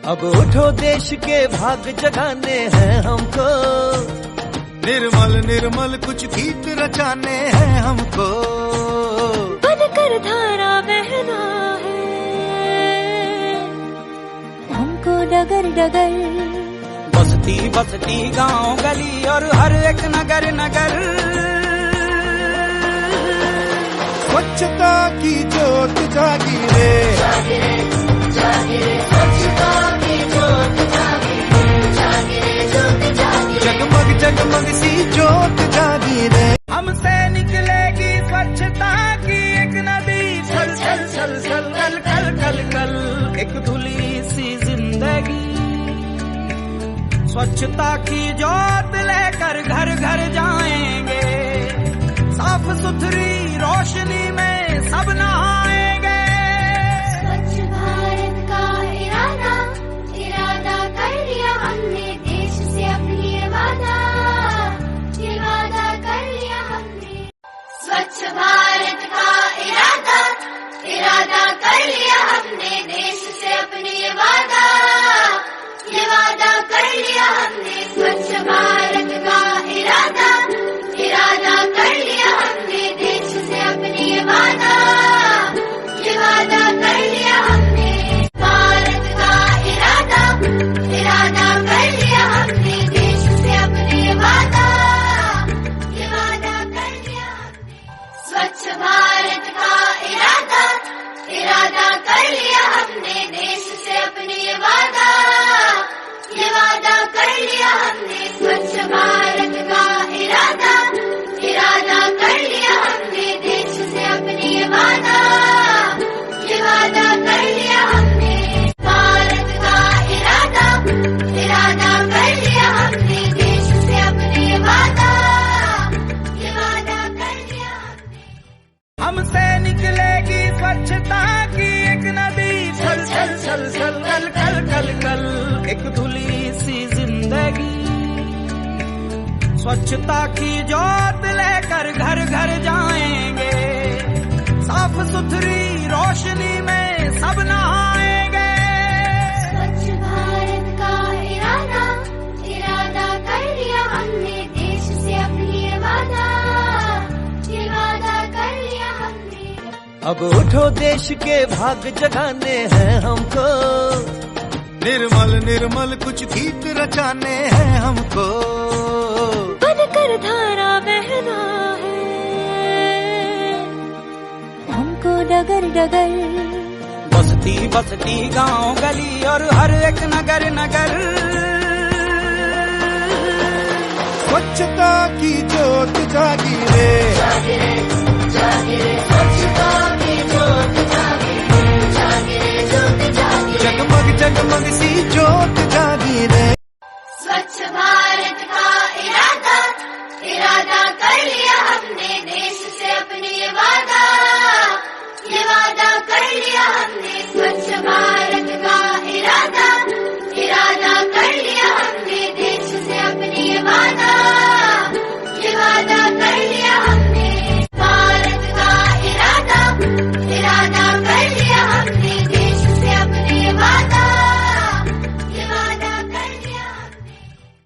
अब उठो देश के भाग जगाने हैं हमको, निर्मल निर्मल कुछ गीत रचाने हैं हमको, बनकर धारा बहना है हमको डगर डगर, बस्ती बस्ती गांव गली और हर एक नगर नगर, स्वच्छता की जोत जागी रे, स्वच्छता की जोत जागी रे, जगमग जगमग सी जोत जागी रे। हमसे निकलेगी स्वच्छता की एक नदी, छल छल छल छल कल कल कल कल, एक धुली सी जिंदगी। स्वच्छता की जोत लेकर घर घर जाएंगे, साफ सुथरी रोशनी में सब नहाएंगे। स्वच्छ भारत का इरादा इरादा कर लिया हमने, देश से अपनी ये वादा कर लिया हमने। स्वच्छ भारत का इरादा कर लिया हमने, देश से अपनी ये वादा कर लिया हमने। स्वच्छ भारत का इरादा कर लिया हमने, देश से अपनी ये वादा कर लिया हमने। भारत का इरादा कर लिया हमने, देश से अपनी ये वादा कर लिया हमने। स्वच्छ भारत का इरादा कर लिया हमने, देश से अपनी ये वादा कर लिया हमने। स्वच्छ भारत का इरादा कर लिया हमने, देश से अपनी ये वादा कर लिया हमने। भारत का इरादा कर लिया हमने, देश से अपनी ये वादा कर लिया हमने। हमसे निकलेगी स्वच्छता की एक नदी, छल छल छल छल कल कल कल कल, एक धुली सी जिंदगी। स्वच्छता की जोत लेकर घर घर जाएंगे, साफ सुथरी रोशनी में सब नहाएंगे। स्वच्छ भारत का इरादा कर लिया हमने, देश से अपनी ये वादा कर लिया हमने। अब उठो देश के भाग जगाने हैं हमको, निर्मल निर्मल कुछ गीत रचाने हैं हमको, बनकर धारा बहना है हमको डगर डगर, बस्ती बस्ती गांव गली और हर एक नगर नगर, स्वच्छता की जोत जागी रे,